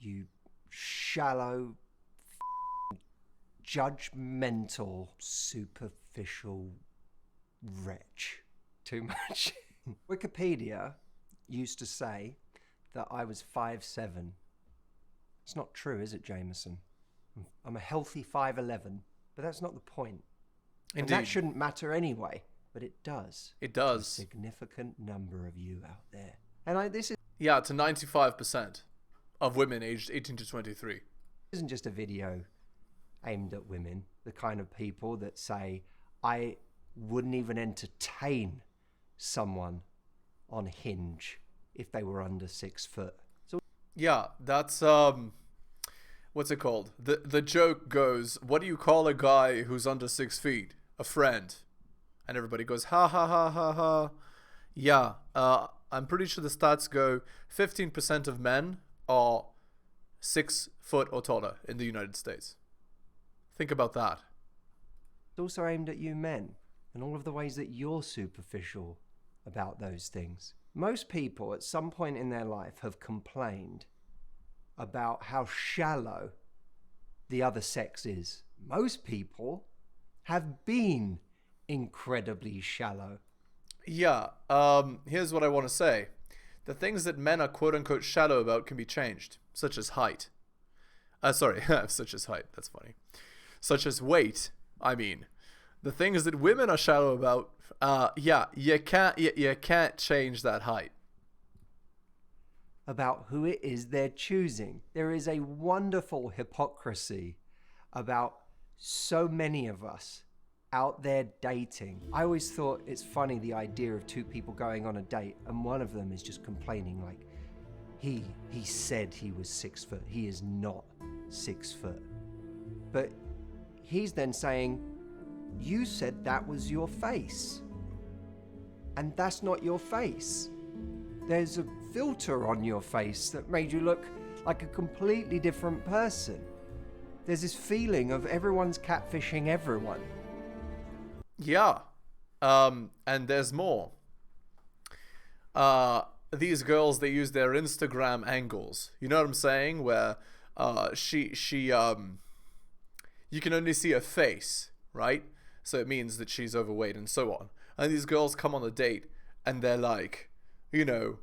You shallow, judgmental, superficial wretch. Too much. Wikipedia used to say that I was 5'7". It's not true, is it, Jameson? I'm a healthy 5'11", but that's not the point. Indeed. And that shouldn't matter anyway, but it does. It does. To a significant number of you out there. And this Yeah, to 95% of women aged 18 to 23. isn't just a video aimed at women, the kind of people that say, I wouldn't even entertain someone on Hinge if they were under 6 foot. So Yeah, that's what's it called? The joke goes, what do you call a guy who's under 6 feet? A friend. And everybody goes, ha ha ha ha ha. Yeah, I'm pretty sure the stats go 15% of men are 6 foot or taller in the United States. Think about that. it's also aimed at you men and all of the ways that you're superficial about those things. Most people at some point in their life have complained about how shallow the other sex is. Most people have been incredibly shallow. Yeah, here's what I want to say. The things that men are quote-unquote shallow about can be changed, such as height. Such as height, that's funny. Such as weight, I mean. The things that women are shallow about, yeah, you can't change that height. About who it is they're choosing. There is a wonderful hypocrisy about so many of us out there dating. I always thought it's funny, the idea of two people going on a date and one of them is just complaining like, he said he was 6 foot. He is not 6 foot. But he's then saying, you said that was your face. And that's not your face. There's a filter on your face that made you look like a completely different person. There's this feeling of everyone's catfishing everyone. Yeah, and there's more. These girls, they use their Instagram angles. You know what I'm saying? Where you can only see her face, right? So it means that she's overweight and so on. And these girls come on a date and they're like, you know,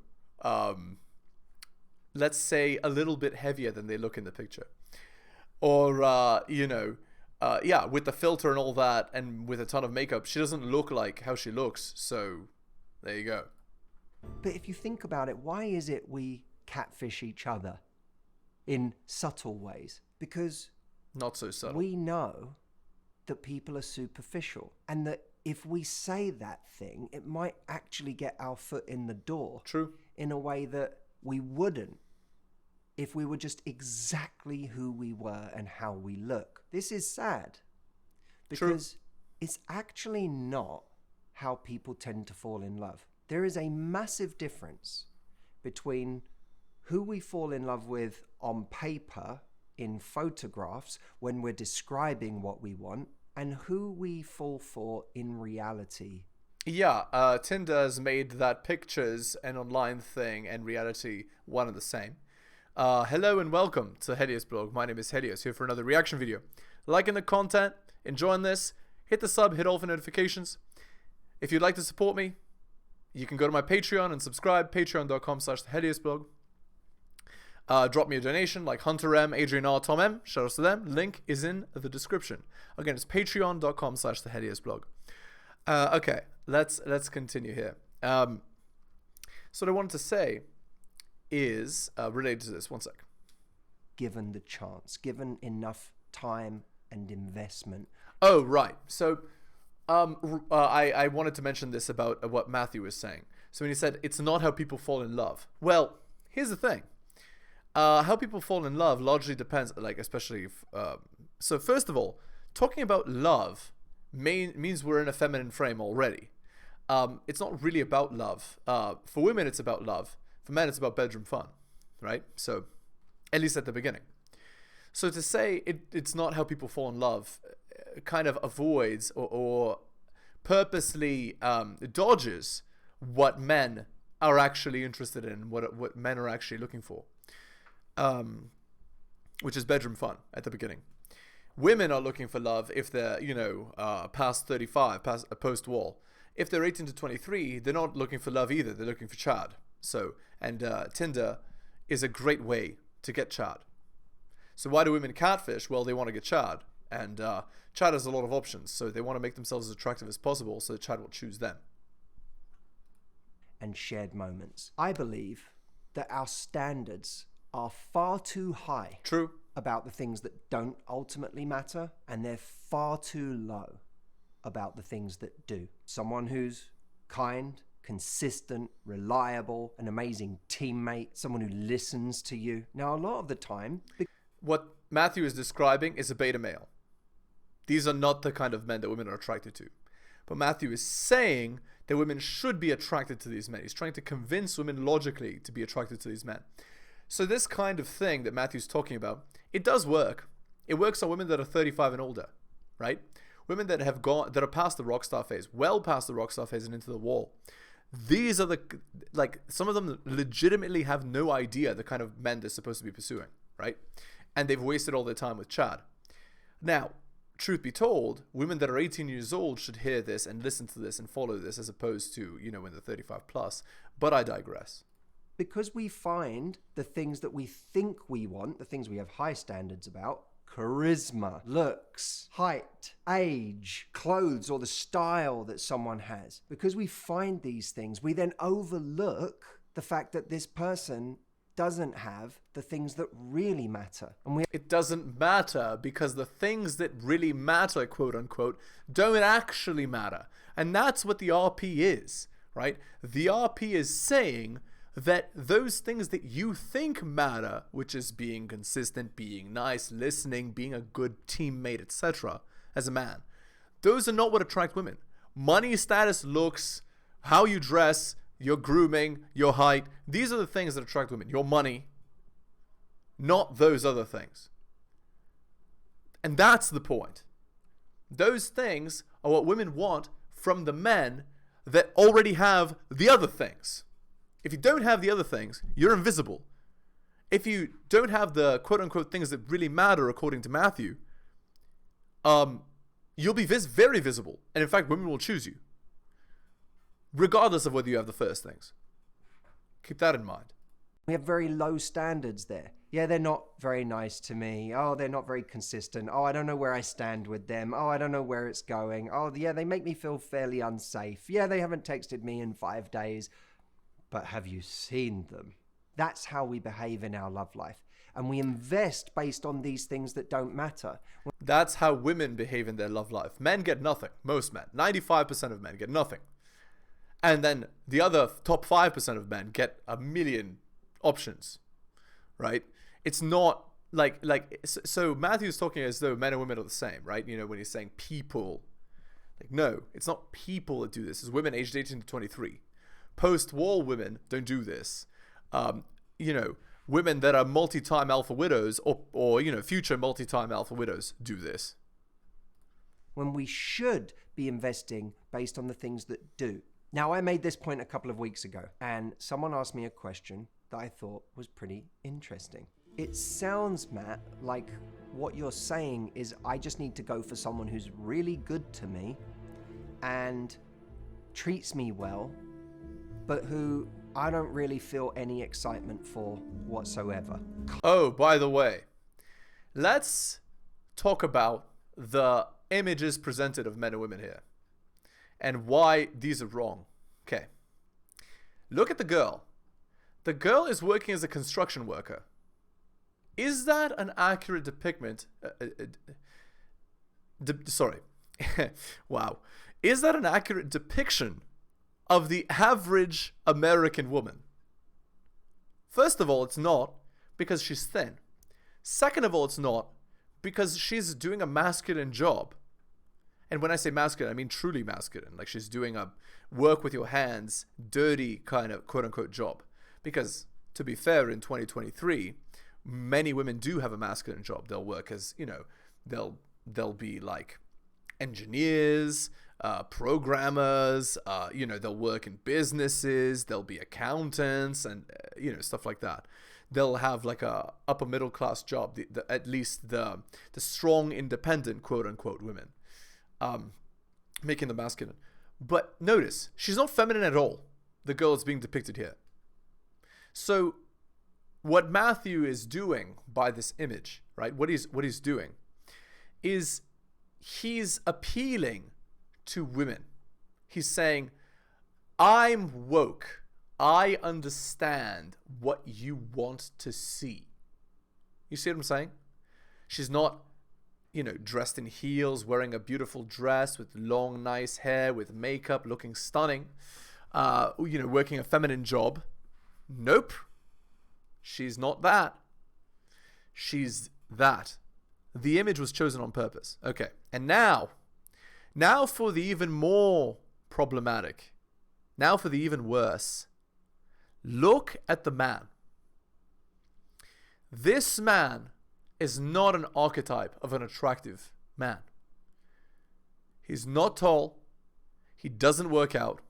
let's say a little bit heavier than they look in the picture. Or, you know, yeah, with the filter and all that and with a ton of makeup, she doesn't look like how she looks. So there you go. But if you think about it, why is it we catfish each other in subtle ways? Because not so subtle. We know that people are superficial and that if we say that thing, it might actually get our foot in the door. True. In a way that we wouldn't if we were just exactly who we were and how we look. This is sad because it's actually not how people tend to fall in love. There is a massive difference between who we fall in love with on paper in photographs when we're describing what we want and who we fall for in reality. Yeah, Tinder has made that pictures and online thing and reality one and the same. Hello and welcome to heliosblog. My name is Helios, here for another reaction video. Liking the content, enjoying this, hit the sub, hit all for notifications. If you'd like to support me, you can go to my Patreon and subscribe, patreon.com/theheliosblog. Drop me a donation like Hunter M, Adrian R, Tom M. Shout out to them. Link is in the description. Again, it's patreon.com/theheliosblog. Okay, let's continue here. So what I wanted to say is related to this. One sec. Given the chance, given enough time and investment. Oh, right. So I wanted to mention this about what Matthew was saying. So when he said, it's not how people fall in love. Well, here's the thing. How people fall in love largely depends, like, especially if, so first of all, talking about love means we're in a feminine frame already. It's not really about love. For women, it's about love. For men, it's about bedroom fun, right? So, at least at the beginning. So to say it's not how people fall in love kind of avoids or purposely dodges what men are actually interested in, what men are actually looking for. which is bedroom fun at the beginning. Women are looking for love if they're, past 35, post-wall. If they're 18 to 23, they're not looking for love either. They're looking for Chad. So, and Tinder is a great way to get Chad. So why do women catfish? Well, they want to get Chad. And Chad has a lot of options. So they want to make themselves as attractive as possible so Chad will choose them. And shared moments. I believe that our standards are far too high. True. About the things that don't ultimately matter, and they're far too low about the things that do. Someone who's kind, consistent, reliable, an amazing teammate, someone who listens to you. Now, a lot of the time... What Matthew is describing is a beta male. These are not the kind of men that women are attracted to. But Matthew is saying that women should be attracted to these men. He's trying to convince women logically to be attracted to these men. So this kind of thing that Matthew's talking about, it does work. It works on women that are 35 and older, right? Women that are past the rock star phase, well past the rock star phase and into the wall. These are some of them legitimately have no idea the kind of men they're supposed to be pursuing, right? And they've wasted all their time with Chad. Now, truth be told, women that are 18 years old should hear this and listen to this and follow this as opposed to, when they're 35 plus. But I digress. Because we find the things that we think we want, the things we have high standards about, charisma, looks, height, age, clothes, or the style that someone has. Because we find these things, we then overlook the fact that this person doesn't have the things that really matter. And it doesn't matter because the things that really matter, quote unquote, don't actually matter. And that's what the RP is, right? The RP is saying that those things that you think matter, which is being consistent, being nice, listening, being a good teammate, etc., as a man, those are not what attract women. Money, status, looks, how you dress, your grooming, your height, these are the things that attract women. Your money, not those other things. And that's the point. Those things are what women want from the men that already have the other things. If you don't have the other things, you're invisible. If you don't have the quote-unquote things that really matter, according to Matthew, you'll be very visible. And in fact, women will choose you, regardless of whether you have the first things. Keep that in mind. We have very low standards there. Yeah, they're not very nice to me. Oh, they're not very consistent. Oh, I don't know where I stand with them. Oh, I don't know where it's going. Oh, yeah, they make me feel fairly unsafe. Yeah, they haven't texted me in 5 days. But have you seen them? That's how we behave in our love life. And we invest based on these things that don't matter. That's how women behave in their love life. Men get nothing. Most men. 95% of men get nothing. And then the other top 5% of men get a million options, right? It's not so Matthew's talking as though men and women are the same, right? When he's saying people, no, it's not people that do this. It's women aged 18 to 23. Post-wall women don't do this. Women that are multi-time alpha widows or future multi-time alpha widows do this. When we should be investing based on the things that do. Now, I made this point a couple of weeks ago, and someone asked me a question that I thought was pretty interesting. It sounds, Matt, like what you're saying is I just need to go for someone who's really good to me and treats me well, but who I don't really feel any excitement for whatsoever. Oh, by the way, let's talk about the images presented of men and women here and why these are wrong. Okay. Look at the girl. The girl is working as a construction worker. Is that an accurate depiction? Wow. Is that an accurate depiction of the average American woman? First of all, it's not, because she's thin. Second of all, it's not, because she's doing a masculine job. And when I say masculine, I mean truly masculine. Like she's doing a work with your hands, dirty kind of quote-unquote job. Because, to be fair, in 2023, many women do have a masculine job. They'll work as, they'll be like engineers, programmers, they'll work in businesses, they'll be accountants and, stuff like that. they'll have like a upper middle class job, at least the strong, independent, quote unquote women, making them masculine. But notice, she's not feminine at all, the girl that's being depicted here. So what Matthew is doing by this image, right? What he's doing is he's appealing to women. He's saying, I'm woke. I understand what you want to see. You see what I'm saying? She's not, dressed in heels, wearing a beautiful dress with long, nice hair, with makeup, looking stunning, working a feminine job. Nope. She's not that. She's that. The image was chosen on purpose. Okay. And now for the even more problematic, now for the even worse. Look at the man. This man is not an archetype of an attractive man. He's not tall. He doesn't work out.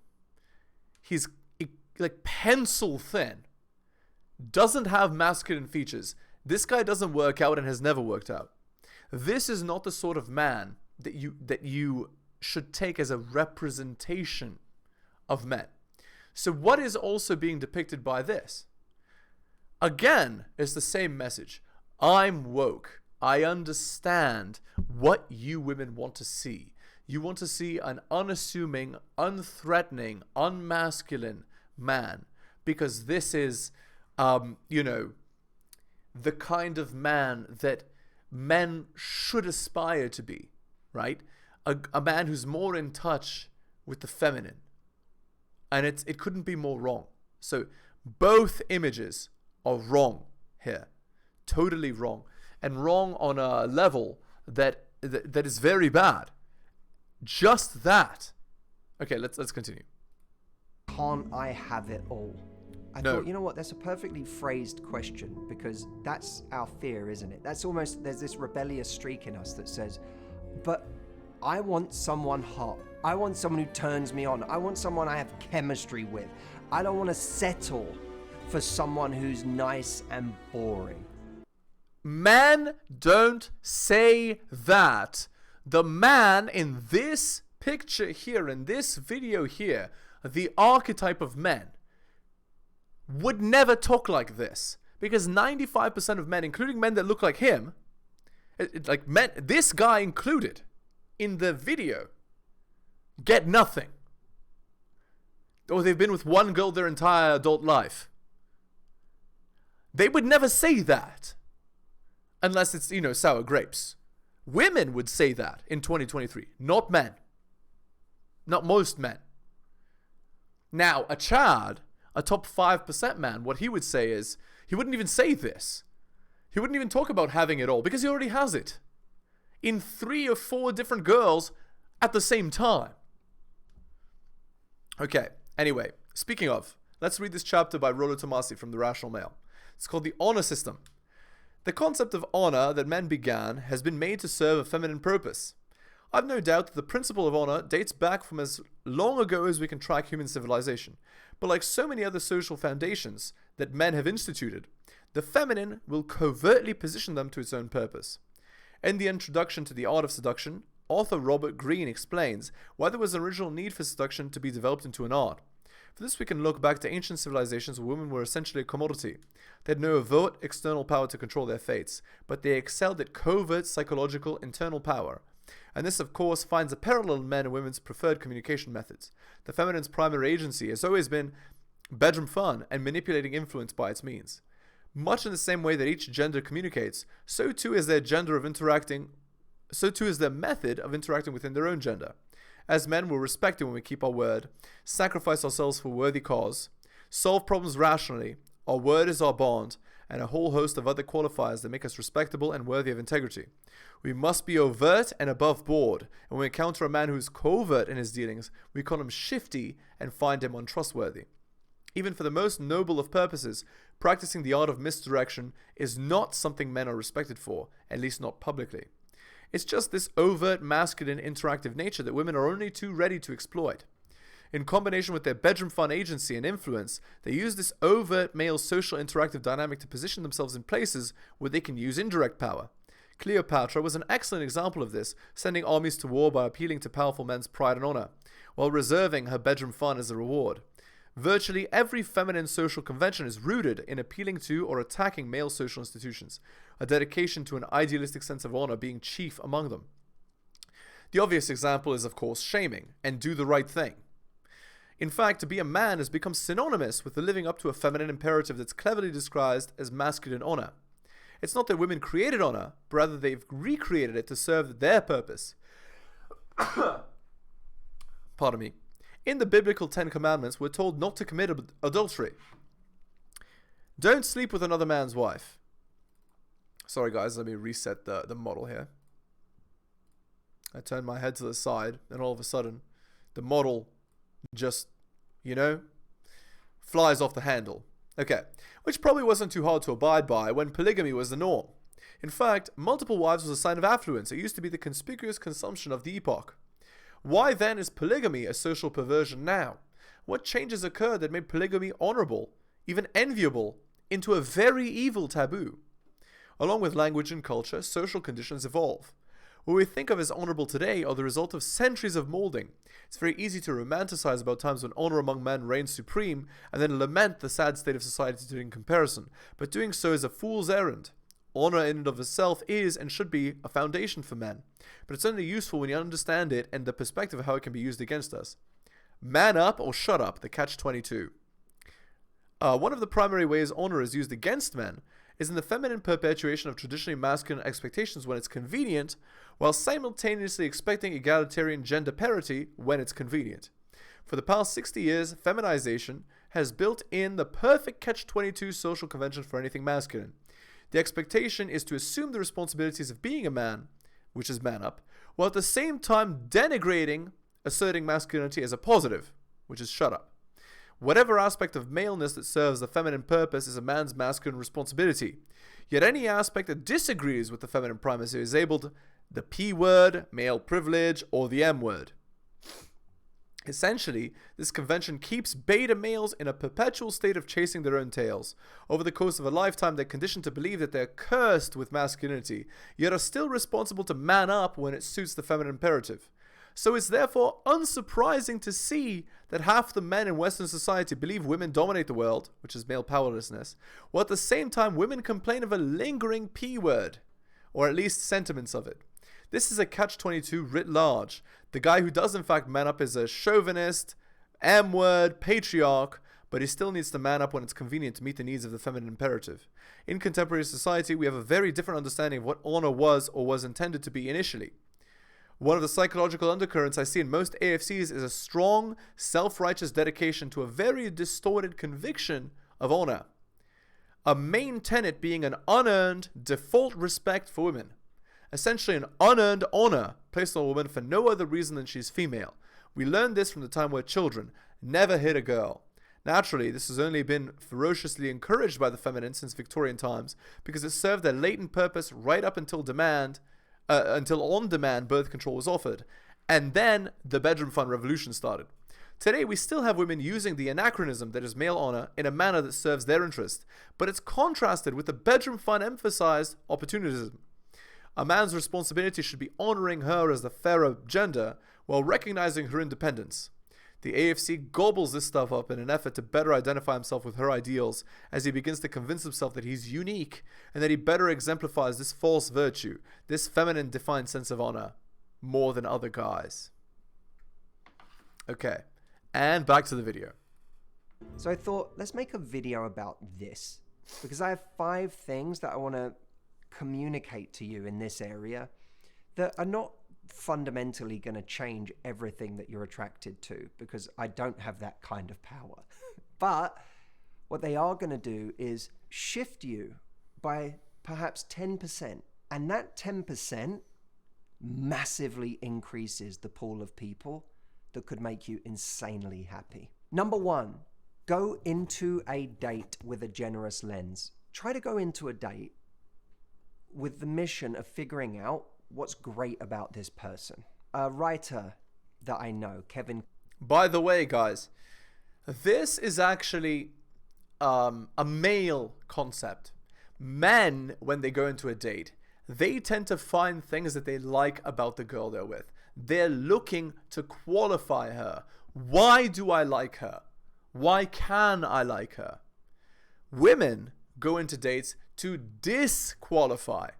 He's like pencil thin. Doesn't have masculine features. This guy doesn't work out and has never worked out. This is not the sort of man that you should take as a representation of men. So what is also being depicted by this? Again, it's the same message. I'm woke. I understand what you women want to see. You want to see an unassuming, unthreatening, unmasculine man, because this is, the kind of man that men should aspire to be, right? A man who's more in touch with the feminine. And it couldn't be more wrong. So both images are wrong here. Totally wrong. And wrong on a level that is very bad. Just that. Okay, let's continue. Can't I have it all? I No. thought, you know what, that's a perfectly phrased question, because that's our fear, isn't it? That's almost, there's this rebellious streak in us that says, but I want someone hot. I want someone who turns me on. I want someone I have chemistry with. I don't want to settle for someone who's nice and boring. Men don't say that. The man in this picture here, in this video here, the archetype of men, would never talk like this. Because 95% of men, including men that look like him, like men, this guy included, in the video, get nothing. Or they've been with one girl their entire adult life. They would never say that. Unless it's, sour grapes. Women would say that in 2023. Not men. Not most men. Now, a Chad, a top 5% man, what he would say is, he wouldn't even say this. He wouldn't even talk about having it all, because he already has it. In 3 or 4 different girls at the same time. Okay, anyway, speaking of, let's read this chapter by Rollo Tomasi from The Rational Male. It's called The Honor System. The concept of honor that men began has been made to serve a feminine purpose. I've no doubt that the principle of honor dates back from as long ago as we can track human civilization. But like so many other social foundations that men have instituted, the feminine will covertly position them to its own purpose. In the introduction to The Art of Seduction, author Robert Greene explains why there was an original need for seduction to be developed into an art. For this we can look back to ancient civilizations where women were essentially a commodity. They had no overt external power to control their fates, but they excelled at covert psychological internal power. And this of course finds a parallel in men and women's preferred communication methods. The feminine's primary agency has always been bedroom fun and manipulating influence by its means. Much in the same way that each gender communicates, so too is their method of interacting within their own gender. As men, we're respected when we keep our word, sacrifice ourselves for a worthy cause, solve problems rationally, our word is our bond, and a whole host of other qualifiers that make us respectable and worthy of integrity. We must be overt and above board, and when we encounter a man who is covert in his dealings, we call him shifty and find him untrustworthy. Even for the most noble of purposes, practicing the art of misdirection is not something men are respected for, at least not publicly. It's just this overt masculine interactive nature that women are only too ready to exploit. In combination with their bedroom fun agency and influence, they use this overt male social interactive dynamic to position themselves in places where they can use indirect power. Cleopatra was an excellent example of this, sending armies to war by appealing to powerful men's pride and honor, while reserving her bedroom fun as a reward. Virtually every feminine social convention is rooted in appealing to or attacking male social institutions, a dedication to an idealistic sense of honor being chief among them. The obvious example is, of course, shaming and do the right thing. In fact, to be a man has become synonymous with the living up to a feminine imperative that's cleverly disguised as masculine honor. It's not that women created honor, but rather they've recreated it to serve their purpose. Pardon me. In the biblical 10 Commandments, we're told not to commit adultery. Don't sleep with another man's wife. Sorry guys, let me reset the model here. I turned my head to the side, and all of a sudden, the model just, flies off the handle. Okay, which probably wasn't too hard to abide by when polygamy was the norm. In fact, multiple wives was a sign of affluence. It used to be the conspicuous consumption of the epoch. Why then is polygamy a social perversion now? What changes occurred that made polygamy honorable, even enviable, into a very evil taboo? Along with language and culture, social conditions evolve. What we think of as honorable today are the result of centuries of molding. It's very easy to romanticize about times when honor among men reigned supreme and then lament the sad state of society in comparison, but doing so is a fool's errand. Honor in and of itself is and should be a foundation for men, but it's only useful when you understand it and the perspective of how it can be used against us. Man up or shut up, the catch-22. One of the primary ways honor is used against men is in the feminine perpetuation of traditionally masculine expectations when it's convenient, while simultaneously expecting egalitarian gender parity when it's convenient. For the past 60 years, feminization has built in the perfect catch-22 social convention for anything masculine. The expectation is to assume the responsibilities of being a man, which is man up, while at the same time denigrating asserting masculinity as a positive, which is shut up. Whatever aspect of maleness that serves the feminine purpose is a man's masculine responsibility. Yet any aspect that disagrees with the feminine primacy is labeled the P word, male privilege, or the M word. Essentially, this convention keeps beta males in a perpetual state of chasing their own tails. Over the course of a lifetime, they're conditioned to believe that they're cursed with masculinity, yet are still responsible to man up when it suits the feminine imperative. So it's therefore unsurprising to see that half the men in Western society believe women dominate the world, which is male powerlessness, while at the same time women complain of a lingering P word, or at least sentiments of it. This is a catch-22 writ large. The guy who does in fact man up is a chauvinist, M-word, patriarch, but he still needs to man up when it's convenient to meet the needs of the feminine imperative. In contemporary society, we have a very different understanding of what honor was or was intended to be initially. One of the psychological undercurrents I see in most AFCs is a strong, self-righteous dedication to a very distorted conviction of honor. A main tenet being an unearned, default respect for women. Essentially an unearned honor placed on a woman for no other reason than she's female. We learned this from the time we're children. Never hit a girl. Naturally, this has only been ferociously encouraged by the feminine since Victorian times because it served their latent purpose right up until on-demand birth control was offered. And then the bedroom fun revolution started. Today, we still have women using the anachronism that is male honor in a manner that serves their interest, but it's contrasted with the bedroom fun emphasized opportunism. A man's responsibility should be honoring her as the fairer gender while recognizing her independence. The AFC gobbles this stuff up in an effort to better identify himself with her ideals as he begins to convince himself that he's unique and that he better exemplifies this false virtue, this feminine defined sense of honor, more than other guys. Okay, and back to the video. So I thought, let's make a video about this, because I have 5 things that I want to communicate to you in this area that are not fundamentally going to change everything that you're attracted to, because I don't have that kind of power. But what they are going to do is shift you by perhaps 10%. And that 10% massively increases the pool of people that could make you insanely happy. Number 1, go into a date with a generous lens. Try to go into a date with the mission of figuring out what's great about this person. A writer that I know, Kevin. By the way, guys, this is actually a male concept. Men, when they go into a date, they tend to find things that they like about the girl they're with. They're looking to qualify her. Why do I like her? Why can I like her? Women go into dates to disqualify.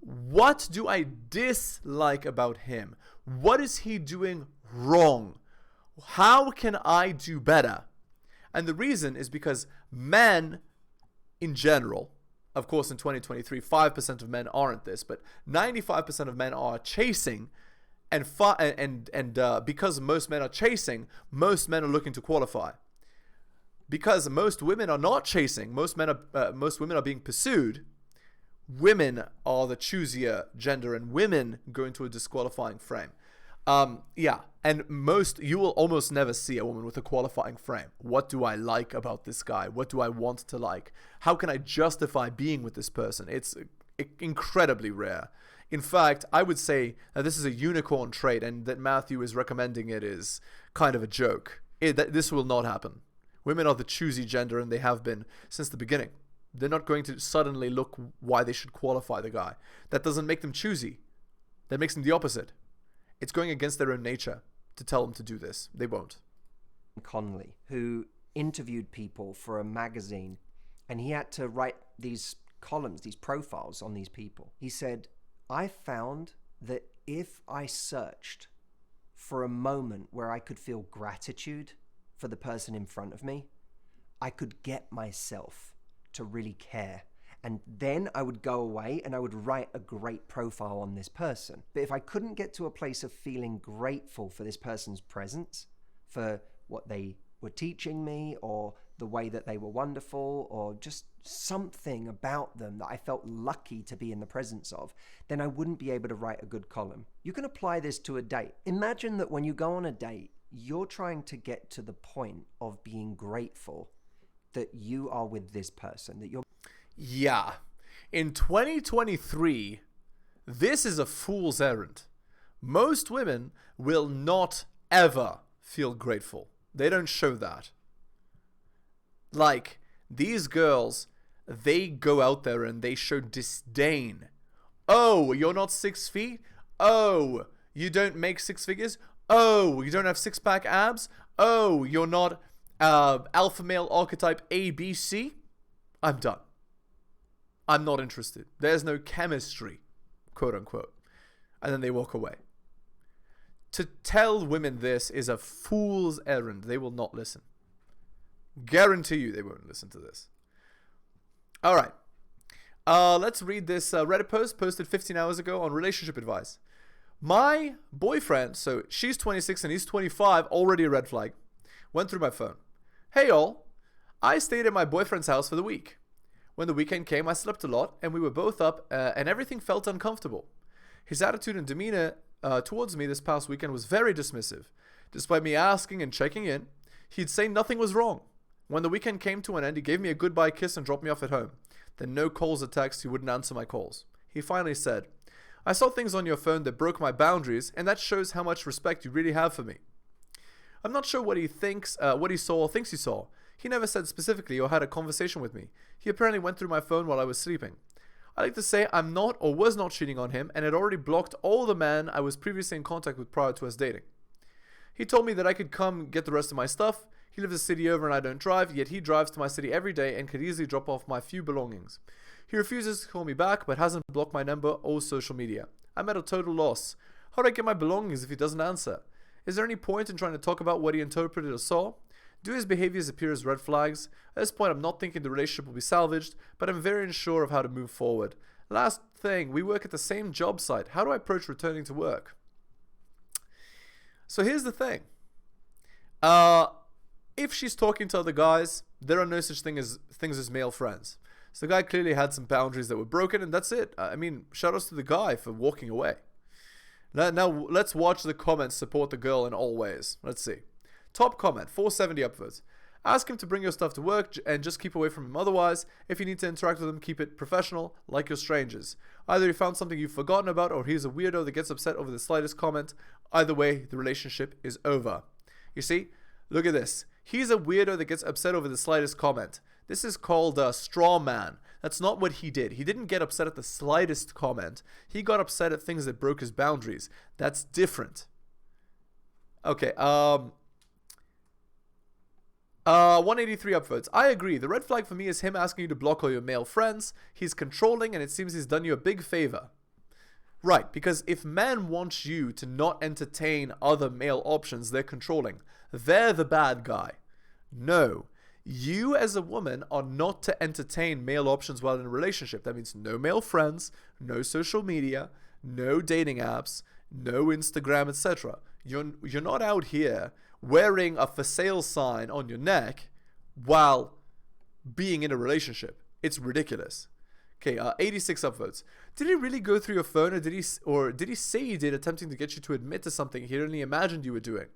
What do I dislike about him? What is he doing wrong? How can I do better? And the reason is because men in general, of course in 2023, 5% of men aren't this, but 95% of men are chasing, and because most men are chasing, most men are looking to qualify. Because most women are not chasing, most women are being pursued. Women are the choosier gender, and women go into a disqualifying frame. Yeah, and you will almost never see a woman with a qualifying frame. What do I like about this guy? What do I want to like? How can I justify being with this person? It's incredibly rare. In fact, I would say that this is a unicorn trait, and that Matthew is recommending it is kind of a joke. This will not happen. Women are the choosy gender, and they have been since the beginning. They're not going to suddenly look why they should qualify the guy. That doesn't make them choosy. That makes them the opposite. It's going against their own nature to tell them to do this. They won't. Conley, who interviewed people for a magazine, and he had to write these columns, these profiles on these people. He said, I found that if I searched for a moment where I could feel gratitude for the person in front of me, I could get myself to really care. And then I would go away and I would write a great profile on this person. But if I couldn't get to a place of feeling grateful for this person's presence, for what they were teaching me, or the way that they were wonderful, or just something about them that I felt lucky to be in the presence of, then I wouldn't be able to write a good column. You can apply this to a date. Imagine that when you go on a date, you're trying to get to the point of being grateful that you are with this person, that you're... Yeah. In 2023, this is a fool's errand. Most women will not ever feel grateful. They don't show that. Like, these girls, they go out there and they show disdain. Oh, you're not 6 feet? Oh, you don't make six figures? Oh, you don't have six-pack abs? Oh, you're not alpha male archetype ABC? I'm done. I'm not interested. There's no chemistry, quote unquote. And then they walk away. To tell women this is a fool's errand. They will not listen. Guarantee you they won't listen to this. All right. Let's read this Reddit post posted 15 hours ago on relationship advice. My boyfriend, so she's 26 and he's 25, already a red flag, went through my phone. Hey all, I stayed at my boyfriend's house for the week. When the weekend came, I slept a lot and we were both up and everything felt uncomfortable. His attitude and demeanor towards me this past weekend was very dismissive. Despite me asking and checking in, he'd say nothing was wrong. When the weekend came to an end, he gave me a goodbye kiss and dropped me off at home. Then no calls or texts, he wouldn't answer my calls. He finally said, I saw things on your phone that broke my boundaries, and that shows how much respect you really have for me. I'm not sure what he saw or thinks he saw. He never said specifically or had a conversation with me. He apparently went through my phone while I was sleeping. I like to say I'm not or was not cheating on him and had already blocked all the men I was previously in contact with prior to us dating. He told me that I could come get the rest of my stuff. He lives a city over and I don't drive, yet he drives to my city every day and could easily drop off my few belongings. He refuses to call me back but hasn't blocked my number or social media. I'm at a total loss. How do I get my belongings if he doesn't answer? Is there any point in trying to talk about what he interpreted or saw? Do his behaviors appear as red flags? At this point, I'm not thinking the relationship will be salvaged, but I'm very unsure of how to move forward. Last thing, we work at the same job site. How do I approach returning to work? So here's the thing. If she's talking to other guys, there are no such things as male friends. So the guy clearly had some boundaries that were broken, and that's it. I mean, shout outs to the guy for walking away. Now let's watch the comments support the girl in all ways. Let's see. Top comment, 470 upvotes. Ask him to bring your stuff to work and just keep away from him otherwise. If you need to interact with him, keep it professional, like you're strangers. Either he found something you've forgotten about or he's a weirdo that gets upset over the slightest comment. Either way, the relationship is over. You see? Look at this. He's a weirdo that gets upset over the slightest comment. This is called a straw man. That's not what he did. He didn't get upset at the slightest comment. He got upset at things that broke his boundaries. That's different. Okay, 183 upvotes. I agree. The red flag for me is him asking you to block all your male friends. He's controlling and it seems he's done you a big favor. Right, because if men want you to not entertain other male options, they're controlling. They're the bad guy. No. You as a woman are not to entertain male options while in a relationship. That means no male friends, no social media, no dating apps, no Instagram, etc. You're not out here wearing a for sale sign on your neck while being in a relationship. It's ridiculous. Okay, 86 upvotes. Did he really go through your phone, or did he say he did, attempting to get you to admit to something he only imagined you were doing?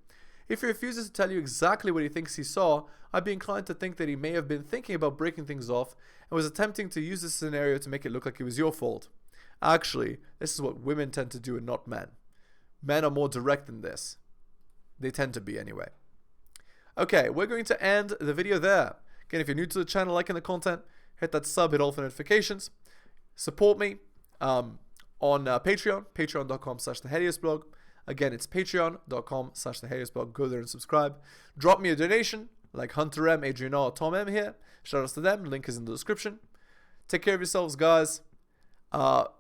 If he refuses to tell you exactly what he thinks he saw, I'd be inclined to think that he may have been thinking about breaking things off and was attempting to use this scenario to make it look like it was your fault. Actually, this is what women tend to do and not men. Men are more direct than this. They tend to be anyway. Okay, we're going to end the video there. Again, if you're new to the channel, liking the content, hit that sub, hit all for notifications. Support me on Patreon, patreon.com/theheliosblog. Again, it's patreon.com/theheliosblog. Go there and subscribe. Drop me a donation, like Hunter M, Adrian R, Tom M here. Shout outs to them. Link is in the description. Take care of yourselves, guys.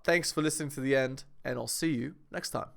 Thanks for listening to the end, and I'll see you next time.